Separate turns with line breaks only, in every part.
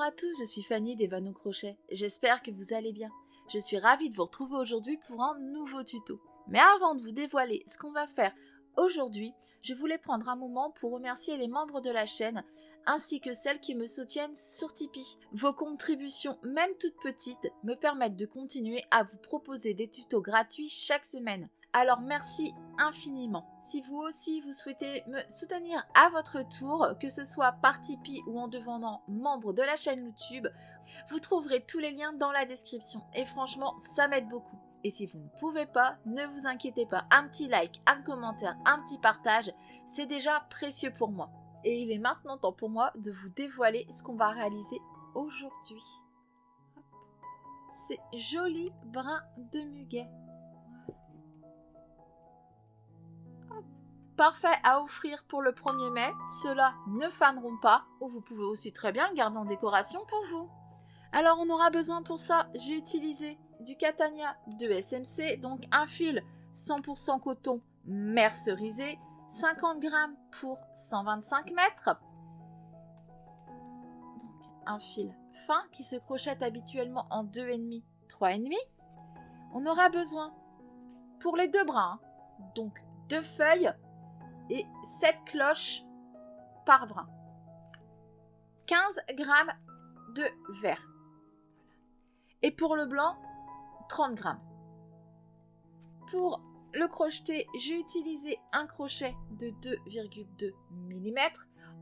à tous, je suis Fanny d'Evan au crochet. J'espère que vous allez bien. Je suis ravie de vous retrouver aujourd'hui pour un nouveau tuto. Mais avant de vous dévoiler ce qu'on va faire aujourd'hui, je voulais prendre un moment pour remercier les membres de la chaîne ainsi que celles qui me soutiennent sur Tipeee. Vos contributions, même toutes petites, me permettent de continuer à vous proposer des tutos gratuits chaque semaine. Alors merci infiniment. Si vous aussi vous souhaitez me soutenir à votre tour, que ce soit par Tipeee ou en devenant membre de la chaîne YouTube, vous trouverez tous les liens dans la description et franchement ça m'aide beaucoup. Et si vous ne pouvez pas, ne vous inquiétez pas, un petit like, un commentaire, un petit partage, c'est déjà précieux pour moi. Et il est maintenant temps pour moi de vous dévoiler ce qu'on va réaliser aujourd'hui. C'est joli brin de muguet. Parfait à offrir pour le 1er mai, ceux-là ne faneront pas, ou vous pouvez aussi très bien le garder en décoration pour vous. Alors on aura besoin pour ça, j'ai utilisé du Catania de SMC, donc un fil 100% coton mercerisé, 50 grammes pour 125 mètres. Donc un fil fin qui se crochette habituellement en 2,5, 3,5. On aura besoin pour les deux brins, donc 2 feuilles et 7 cloches par brin. 15 grammes de vert. Et pour le blanc, 30 grammes. Pour le crocheter, j'ai utilisé un crochet de 2,2 mm.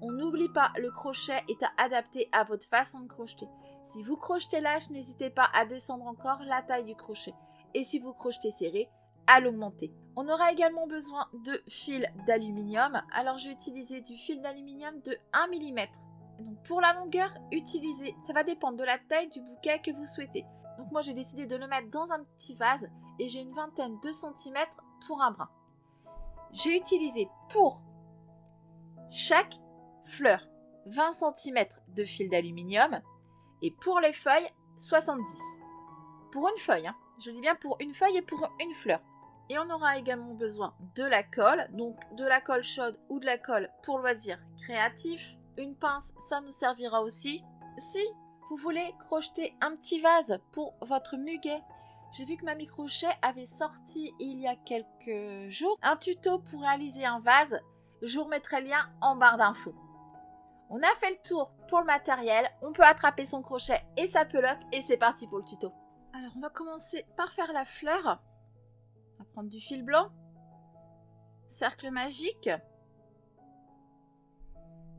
On n'oublie pas, le crochet est à adapter à votre façon de crocheter. Si vous crochetez lâche, n'hésitez pas à descendre encore la taille du crochet. Et si vous crochetez serré, à l'augmenter. On aura également besoin de fil d'aluminium. Alors j'ai utilisé du fil d'aluminium de 1 mm. Donc pour la longueur, utilisez, ça va dépendre de la taille du bouquet que vous souhaitez. Donc moi j'ai décidé de le mettre dans un petit vase et j'ai une vingtaine de centimètres pour un brin. J'ai utilisé pour chaque fleur 20 cm de fil d'aluminium et pour les feuilles 70. Pour une feuille, je dis bien pour une feuille et pour une fleur. Et on aura également besoin de la colle, donc de la colle chaude ou de la colle pour loisirs créatifs. Une pince, ça nous servira aussi. Si vous voulez crocheter un petit vase pour votre muguet, j'ai vu que Mamie Crochet avait sorti il y a quelques jours un tuto pour réaliser un vase. Je vous remettrai le lien en barre d'infos. On a fait le tour pour le matériel, on peut attraper son crochet et sa pelote et c'est parti pour le tuto. Alors on va commencer par faire la fleur. On va prendre du fil blanc, cercle magique,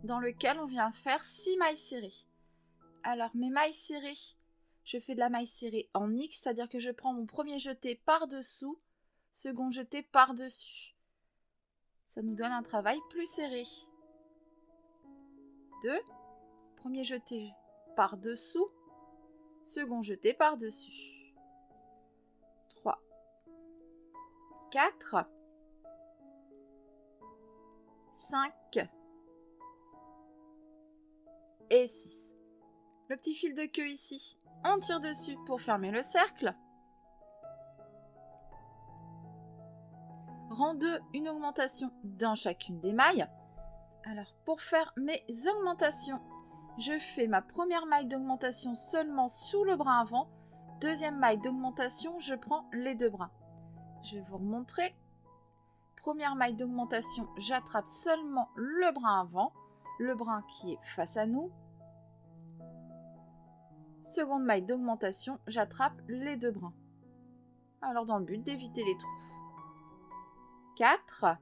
dans lequel on vient faire 6 mailles serrées. Alors mes mailles serrées, je fais de la maille serrée en X, c'est-à-dire que je prends mon premier jeté par-dessous, second jeté par-dessus. Ça nous donne un travail plus serré. 2, premier jeté par-dessous, second jeté par-dessus. 3, 4, 5 et 6. Le petit fil de queue ici, on tire dessus pour fermer le cercle. Rang 2, une augmentation dans chacune des mailles. Alors pour faire mes augmentations, je fais ma première maille d'augmentation seulement sous le brin avant. Deuxième maille d'augmentation, je prends les deux brins. Je vais vous remontrer. Première maille d'augmentation, j'attrape seulement le brin avant, le brin qui est face à nous. Seconde maille d'augmentation, j'attrape les deux brins. Alors dans le but d'éviter les trous. 4.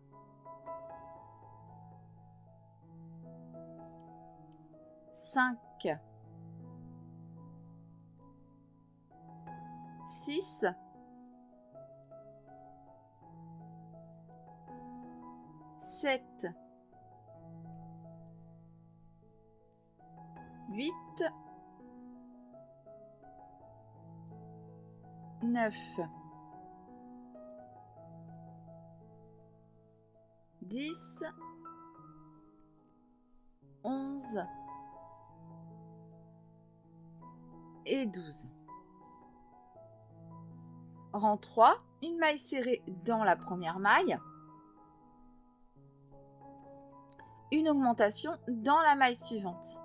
5. 6. 7. 8. 9. 10. 11. Et 12. Rang 3, une maille serrée dans la première maille. Une augmentation dans la maille suivante.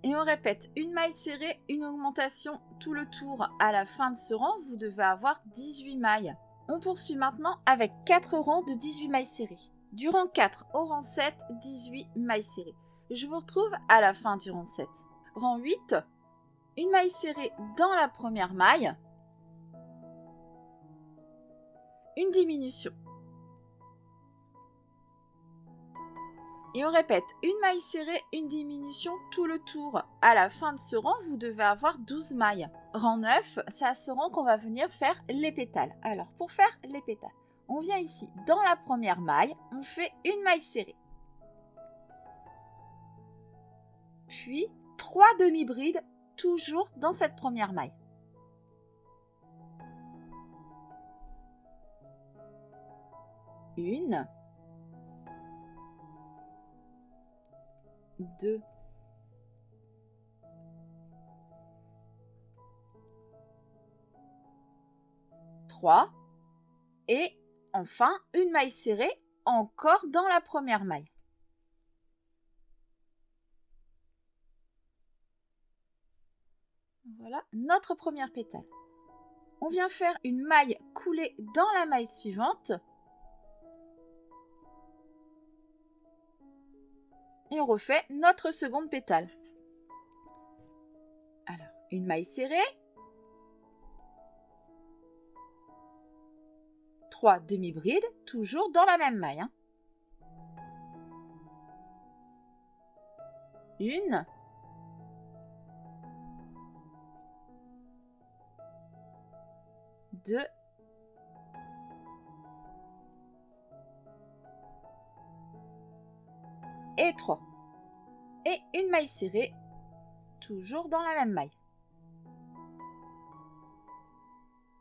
Et on répète, une maille serrée, une augmentation tout le tour. À la fin de ce rang, vous devez avoir 18 mailles. On poursuit maintenant avec 4 rangs de 18 mailles serrées. Du rang 4 au rang 7, 18 mailles serrées. Je vous retrouve à la fin du rang 7. Rang 8, une maille serrée dans la première maille, une diminution. Et on répète, une maille serrée, une diminution tout le tour. À la fin de ce rang, vous devez avoir 12 mailles. Rang 9, c'est à ce rang qu'on va venir faire les pétales. Alors, pour faire les pétales, on vient ici, dans la première maille, on fait une maille serrée. Puis, 3 demi-brides, toujours dans cette première maille. Une. 2, 3 et enfin une maille serrée encore dans la première maille. Voilà notre première pétale. On vient faire une maille coulée dans la maille suivante. Et on refait notre seconde pétale. Alors, une maille serrée, 3 demi-brides, toujours dans la même maille. Une, 2, et 3. Et une maille serrée, toujours dans la même maille.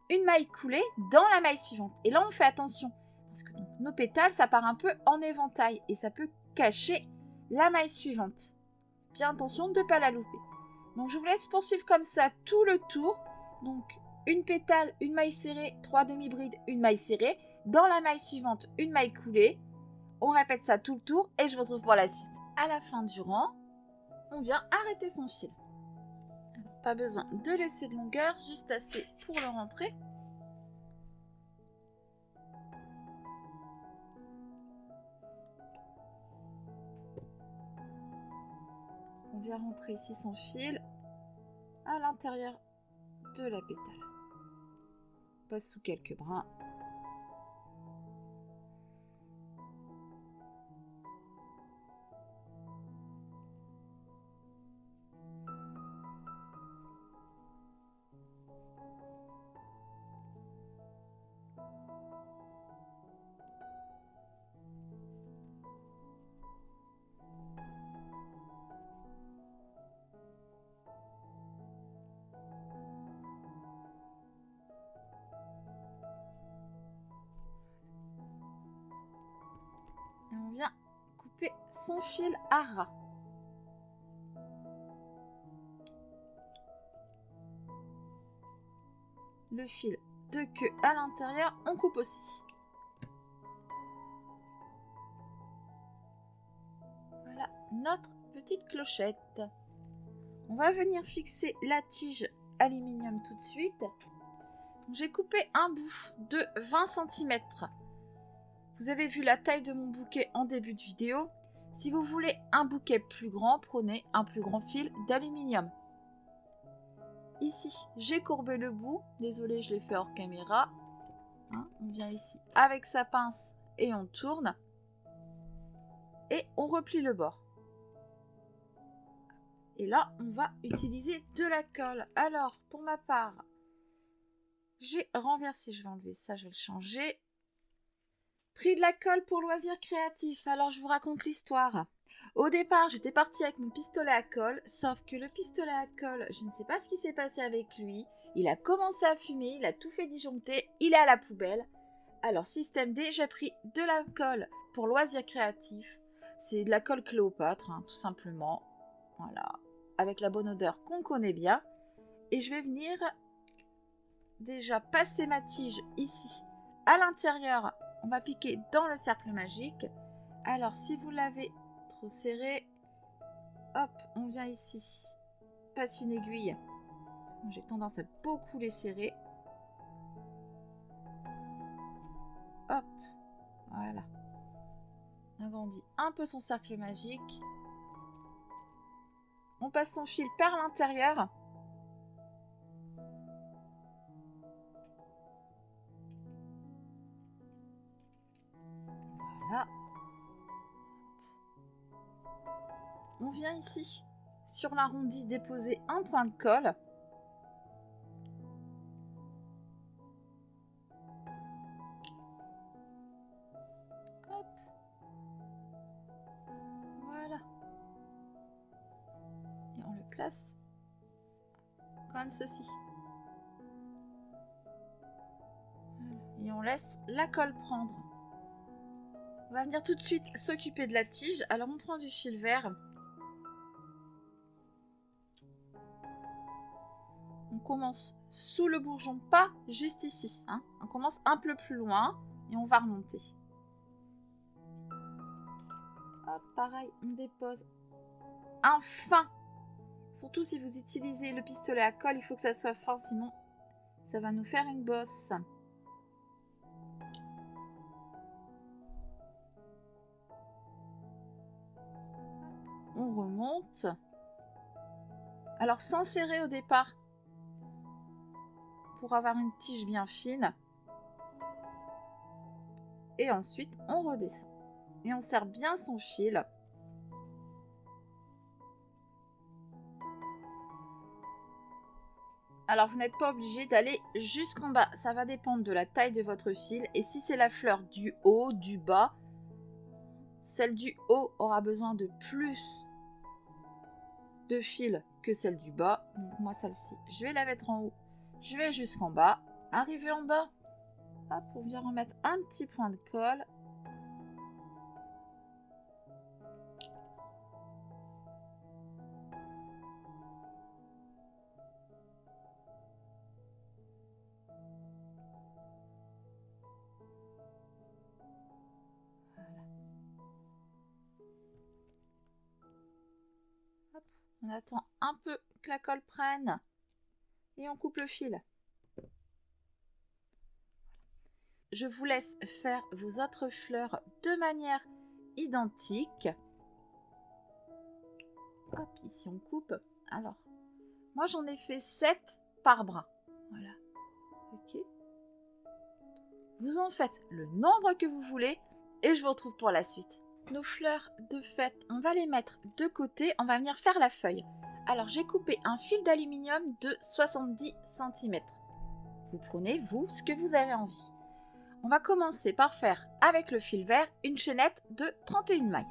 Une maille coulée dans la maille suivante. Et là, on fait attention, parce que nos pétales, ça part un peu en éventail, et ça peut cacher la maille suivante. Bien attention de ne pas la louper. Donc, je vous laisse poursuivre comme ça tout le tour. Donc, une pétale, une maille serrée, 3 demi-brides, une maille serrée. Dans la maille suivante, une maille coulée. On répète ça tout le tour, et je vous retrouve pour la suite. À la fin du rang, on vient arrêter son fil. Alors, pas besoin de laisser de longueur, juste assez pour le rentrer. On vient rentrer ici son fil à l'intérieur de la pétale. On passe sous quelques brins. Et on vient couper son fil à ras. Le fil de queue à l'intérieur, on coupe aussi. Voilà notre petite clochette. On va venir fixer la tige aluminium tout de suite. J'ai coupé un bout de 20 cm. Vous avez vu la taille de mon bouquet en début de vidéo. Si vous voulez un bouquet plus grand, prenez un plus grand fil d'aluminium. Ici, j'ai courbé le bout. Désolée, je l'ai fait hors caméra. On vient ici avec sa pince et on tourne. Et on replie le bord. Et là, on va utiliser de la colle. Alors, pour ma part, j'ai renversé. Je vais enlever ça, je vais le changer. Pris de la colle pour loisirs créatifs. Alors, je vous raconte l'histoire. Au départ, j'étais partie avec mon pistolet à colle, sauf que le pistolet à colle, je ne sais pas ce qui s'est passé avec lui. Il a commencé à fumer, il a tout fait disjoncter, il est à la poubelle. Alors, système D, j'ai pris de la colle pour loisirs créatifs. C'est de la colle Cléopâtre, tout simplement. Voilà, avec la bonne odeur qu'on connaît bien. Et je vais venir déjà passer ma tige ici, à l'intérieur. On va piquer dans le cercle magique. Alors, si vous l'avez trop serré, Hop, on vient ici. Passe une aiguille. J'ai tendance à beaucoup les serrer. Hop, voilà. On agrandit un peu son cercle magique. On passe son fil par l'intérieur. Voilà. On vient ici, sur l'arrondi, déposer un point de colle. Hop. Voilà. Et on le place comme ceci. Voilà. Et on laisse la colle prendre. On va venir tout de suite s'occuper de la tige. Alors on prend du fil vert. On commence sous le bourgeon, pas juste ici. Hein. On commence un peu plus loin et on va remonter. Hop, pareil, on dépose un fin. Surtout si vous utilisez le pistolet à colle, il faut que ça soit fin, sinon ça va nous faire une bosse. On remonte. Alors sans serrer au départ, pour avoir une tige bien fine. Et ensuite, on redescend. Et on serre bien son fil. Alors, vous n'êtes pas obligé d'aller jusqu'en bas. Ça va dépendre de la taille de votre fil. Et si c'est la fleur du haut, du bas, celle du haut aura besoin de plus de fil que celle du bas. Donc, moi, celle-ci, je vais la mettre en haut. Je vais jusqu'en bas. Arriver en bas. Hop, on vient remettre un petit point de colle. Voilà. Hop, on attend un peu que la colle prenne. Et on coupe le fil. Je vous laisse faire vos autres fleurs de manière identique. Hop, ici on coupe. Alors, moi j'en ai fait 7 par brin. Voilà. Ok. Vous en faites le nombre que vous voulez et je vous retrouve pour la suite. Nos fleurs de fête, on va les mettre de côté. On va venir faire la feuille. Alors, j'ai coupé un fil d'aluminium de 70 cm. Vous prenez, vous, ce que vous avez envie. On va commencer par faire, avec le fil vert, une chaînette de 31 mailles.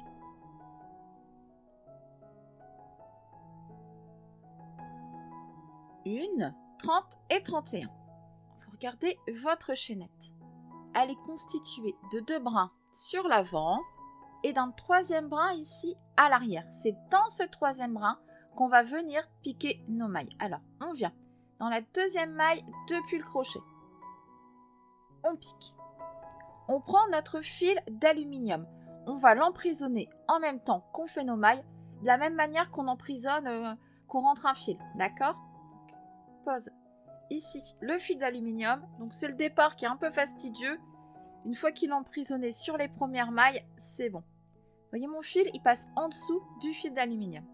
Une, 30 et 31. Vous regardez votre chaînette. Elle est constituée de 2 brins sur l'avant et d'un 3e brin ici à l'arrière. C'est dans ce 3e brin qu'on va venir piquer nos mailles. Alors, on vient dans la 2e maille depuis le crochet. On pique. On prend notre fil d'aluminium. On va l'emprisonner en même temps qu'on fait nos mailles, de la même manière qu'on emprisonne, qu'on rentre un fil. D'accord? Pose ici le fil d'aluminium. Donc c'est le départ qui est un peu fastidieux. Une fois qu'il est emprisonné sur les premières mailles, c'est bon. Vous voyez mon fil, il passe en dessous du fil d'aluminium.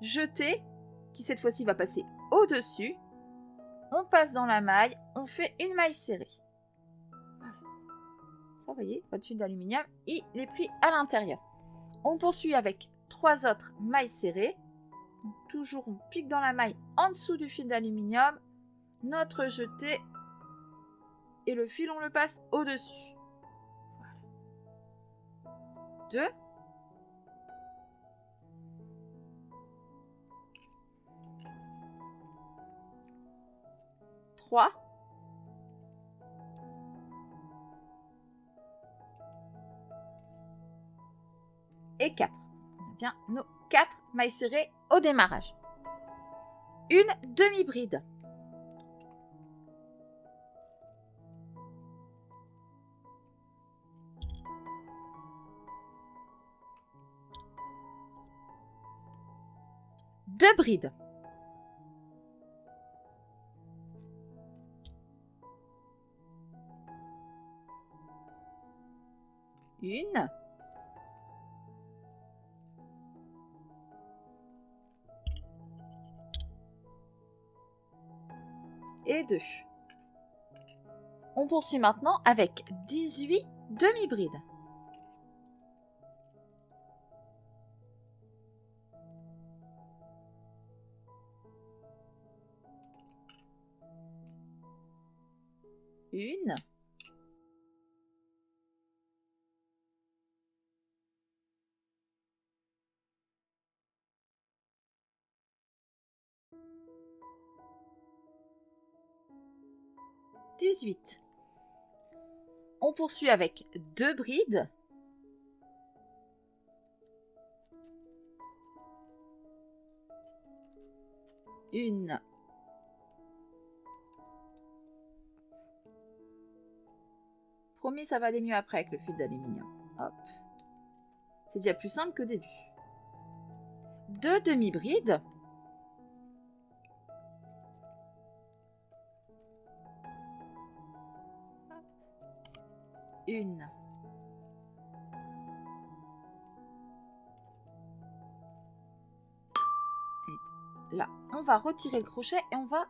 Jeter, qui cette fois-ci va passer au-dessus. On passe dans la maille, on fait une maille serrée. Vous voyez, votre fil d'aluminium, il est pris à l'intérieur. On poursuit avec 3 autres mailles serrées. Donc, toujours, on pique dans la maille en dessous du fil d'aluminium. Notre jeté et le fil, on le passe au-dessus. Voilà. 2. 3. Et 4. On a bien nos 4 mailles serrées au démarrage. Une demi-bride. 2 brides. Une. Et 2. On poursuit maintenant avec 18 demi-brides. Une. Dix-huit. On poursuit avec 2 brides. Une. Promis, ça va aller mieux après avec le fil d'aluminium. Hop. C'est déjà plus simple qu'au début. 2 demi-brides. Une. Et là, on va retirer le crochet et on va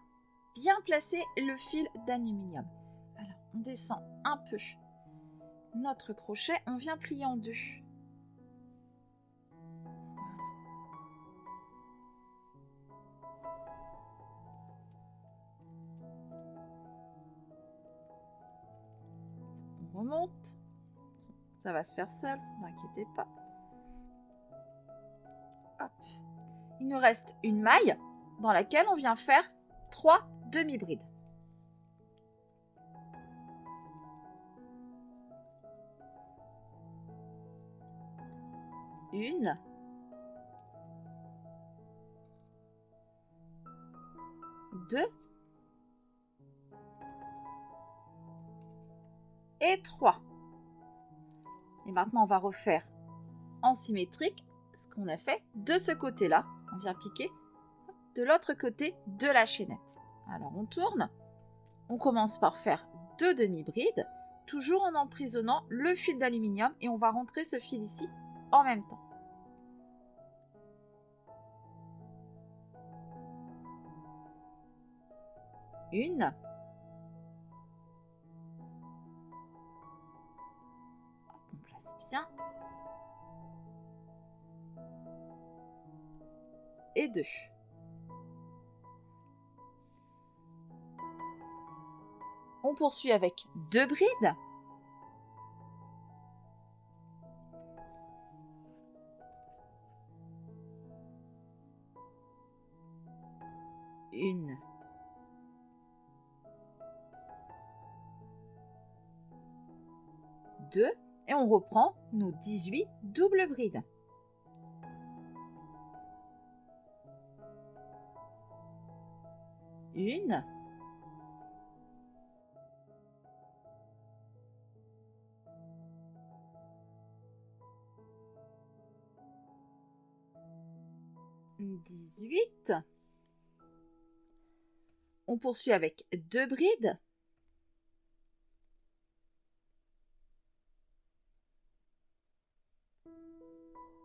bien placer le fil d'aluminium. Alors, on descend un peu notre crochet, on vient plier en 2. On remonte. Ça va se faire seul, ne vous inquiétez pas. Hop. Il nous reste une maille dans laquelle on vient faire 3 demi-brides. Une. Deux. Et 3. Et maintenant, on va refaire en symétrique ce qu'on a fait de ce côté-là. On vient piquer de l'autre côté de la chaînette. Alors, on tourne. On commence par faire 2 demi-brides, toujours en emprisonnant le fil d'aluminium et on va rentrer ce fil ici en même temps. Une. On place bien. Et 2. On poursuit avec 2 brides. Une. Deux. Et on reprend nos 18 doubles brides. Une. Dix-huit. On poursuit avec 2 brides.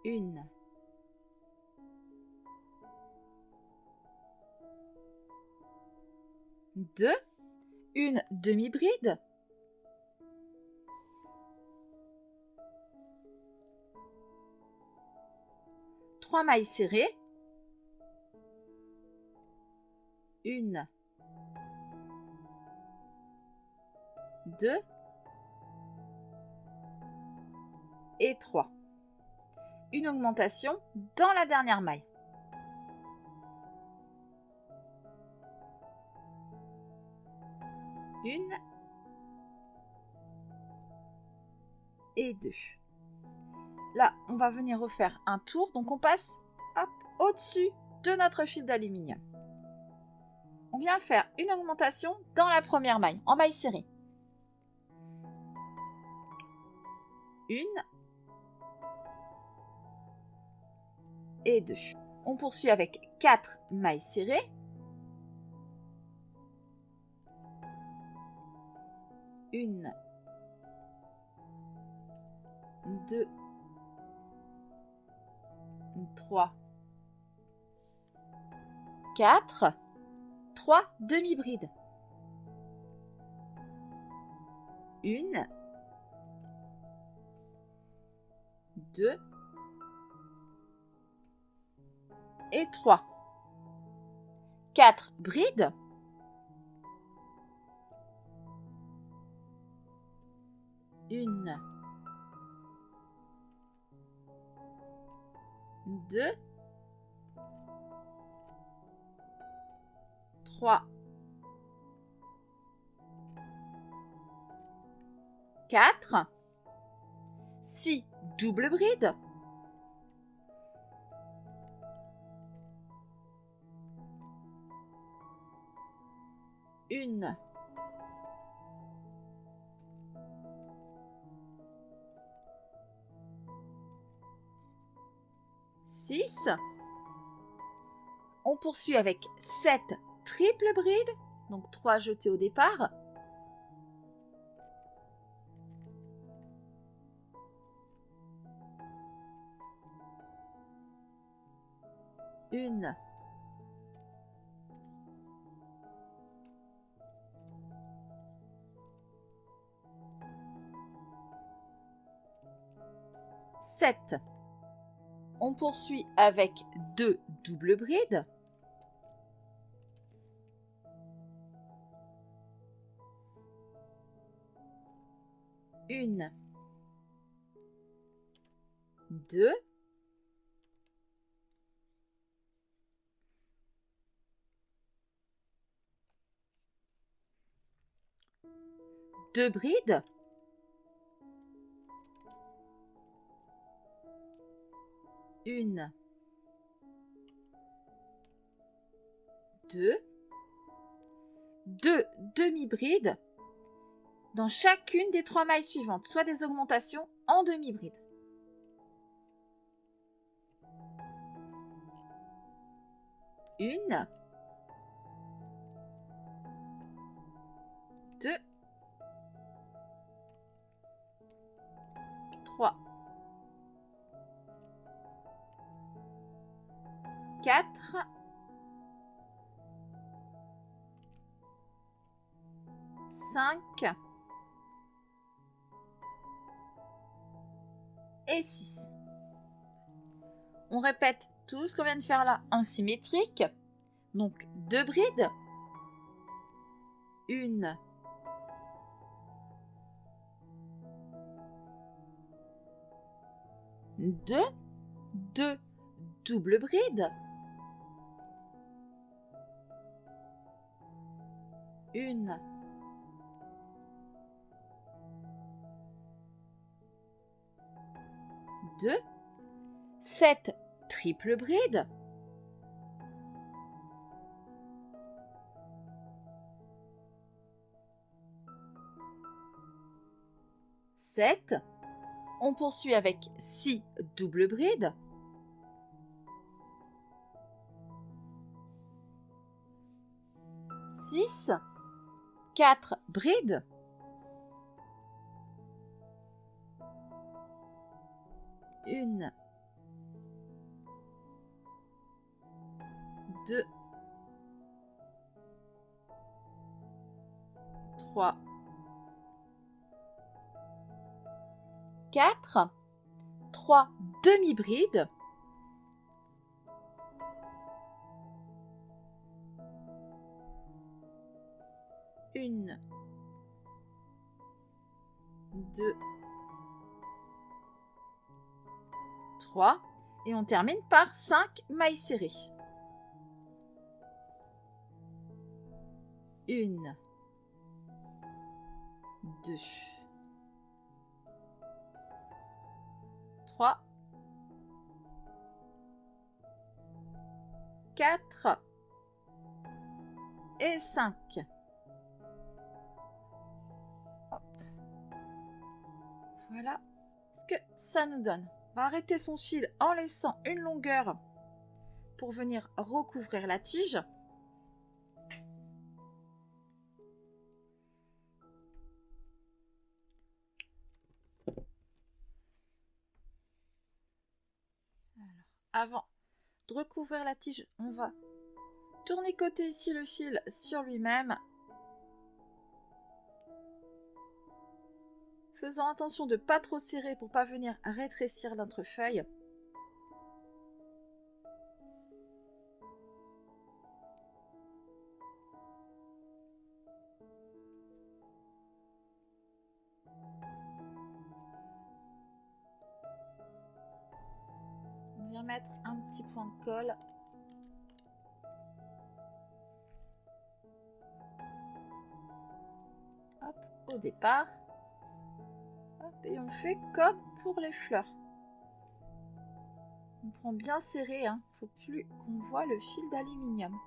Une. Deux. Une demi-bride. Trois mailles serrées. Une. Deux. Et 3. Une augmentation dans la dernière maille. Une. Et 2. Là, on va venir refaire un tour. Donc, on passe au-dessus de notre fil d'aluminium. On vient faire une augmentation dans la première maille, en maille serrée. Une. Et 2. On poursuit avec 4 mailles serrées. Une, 2, 3, 4, 3 demi-brides. Une, 2 et 3. 4 brides. Une, 2, 3, 4, 6 doubles brides. Une, 6. On poursuit avec 7 triples brides, donc 3 jetées au départ. Une, 7. On poursuit avec 2 doubles brides. Une, 2, 2 brides. Une, 2, 2 demi-brides dans chacune des 3 mailles suivantes, soit des augmentations en demi-bride. Une, 2, 3, 4, 5 et 6. On répète tout ce qu'on vient de faire là en symétrique. Donc 2 brides. Une, 2, 2 doubles brides. Une, 2, 7 triples brides. Sept. On poursuit avec 6 doubles brides. Six, 4 brides. Une, 2, 3, 4, 3 demi-brides. Une, 2, 3. Et on termine par 5 mailles serrées. Une, 2, 3, 4 et 5. Hop. Voilà ce que ça nous donne. On va arrêter son fil en laissant une longueur pour venir recouvrir la tige. Avant de recouvrir la tige, on va tournicoter ici le fil sur lui-même. Faisant attention de ne pas trop serrer pour ne pas venir rétrécir notre feuille. On vient mettre un petit point de colle. Hop, au départ. Hop, et on fait comme pour les fleurs. On prend bien serré, hein. Faut plus qu'on voit le fil d'aluminium.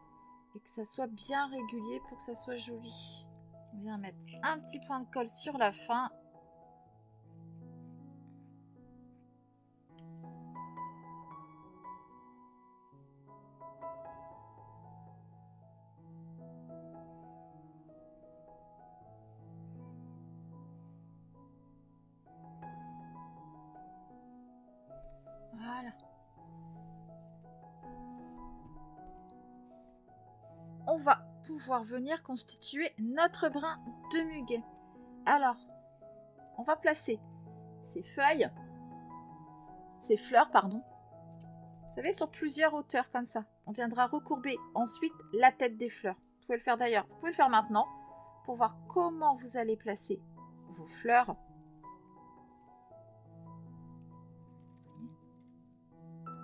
Et que ça soit bien régulier pour que ça soit joli. On vient mettre un petit point de colle sur la fin. Voilà. On va pouvoir venir constituer notre brin de muguet. Alors, on va placer ces feuilles, ces fleurs, pardon, vous savez, sur plusieurs hauteurs comme ça. On viendra recourber ensuite la tête des fleurs. Vous pouvez le faire d'ailleurs, vous pouvez le faire maintenant pour voir comment vous allez placer vos fleurs.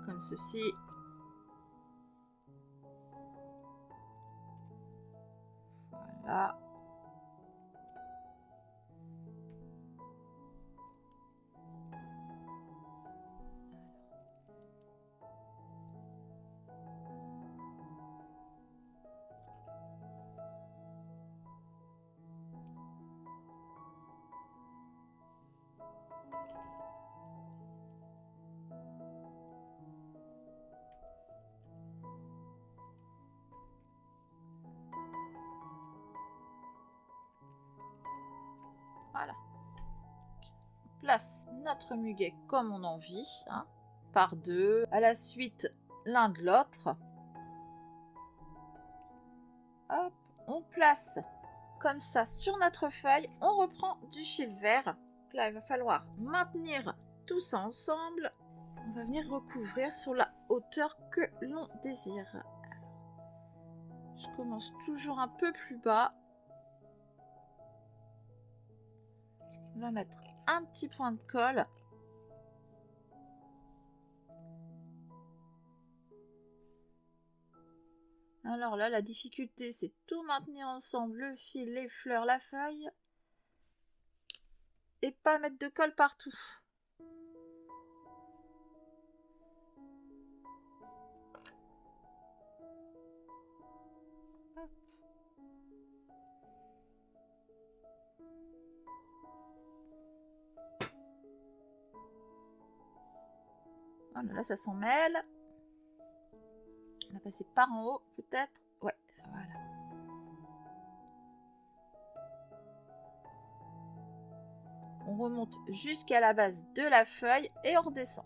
Comme ceci. Voilà. Voilà. On place notre muguet comme on en envie, hein, par deux, à la suite l'un de l'autre. Hop, on place comme ça sur notre feuille, on reprend du fil vert. Là, il va falloir maintenir tout ça ensemble. On va venir recouvrir sur la hauteur que l'on désire. Alors, je commence toujours un peu plus bas. On va mettre un petit point de colle. Alors là, la difficulté, c'est tout maintenir ensemble, le fil, les fleurs, la feuille. Et pas mettre de colle partout. Hop. Voilà, là, ça s'en mêle. On va passer par en haut, peut-être. Ouais, voilà. On remonte jusqu'à la base de la feuille et on redescend.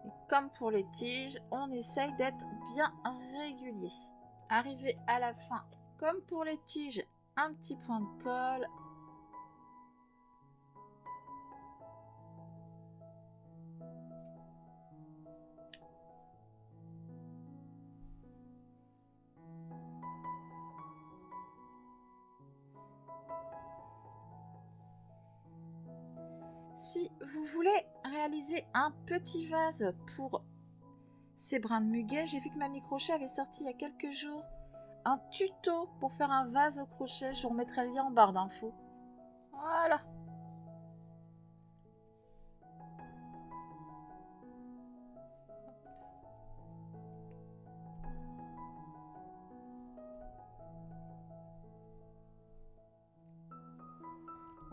Et comme pour les tiges, on essaye d'être bien régulier. Arrivé à la fin, comme pour les tiges, un petit point de colle. Si vous voulez réaliser un petit vase pour ces brins de muguet, j'ai vu que Mamie Crochet avait sorti il y a quelques jours un tuto pour faire un vase au crochet. Je vous remettrai le lien en barre d'infos. Voilà.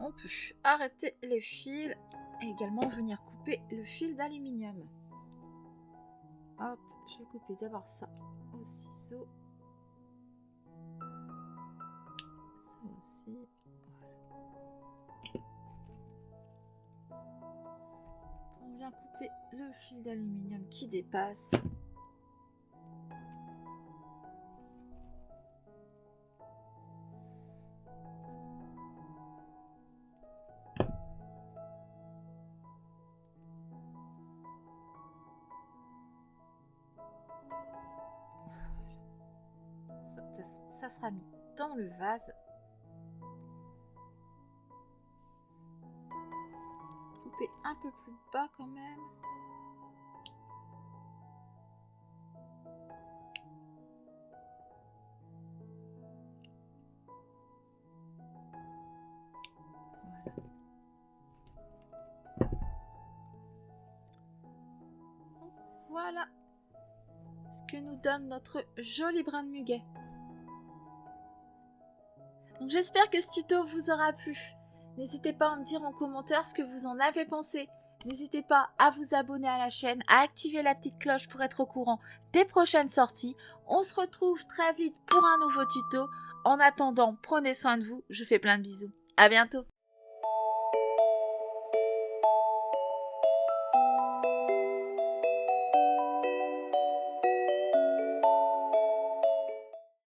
On peut arrêter les fils également venir couper le fil d'aluminium. Hop, je vais couper d'abord ça au ciseau. Ça aussi. Voilà. On vient couper le fil d'aluminium qui dépasse. De toute façon, ça sera mis dans le vase. Couper un peu plus bas quand même. Voilà ce que nous donne notre joli brin de muguet. Donc j'espère que ce tuto vous aura plu. N'hésitez pas à me dire en commentaire ce que vous en avez pensé. N'hésitez pas à vous abonner à la chaîne, à activer la petite cloche pour être au courant des prochaines sorties. On se retrouve très vite pour un nouveau tuto. En attendant, prenez soin de vous. Je vous fais plein de bisous. À bientôt.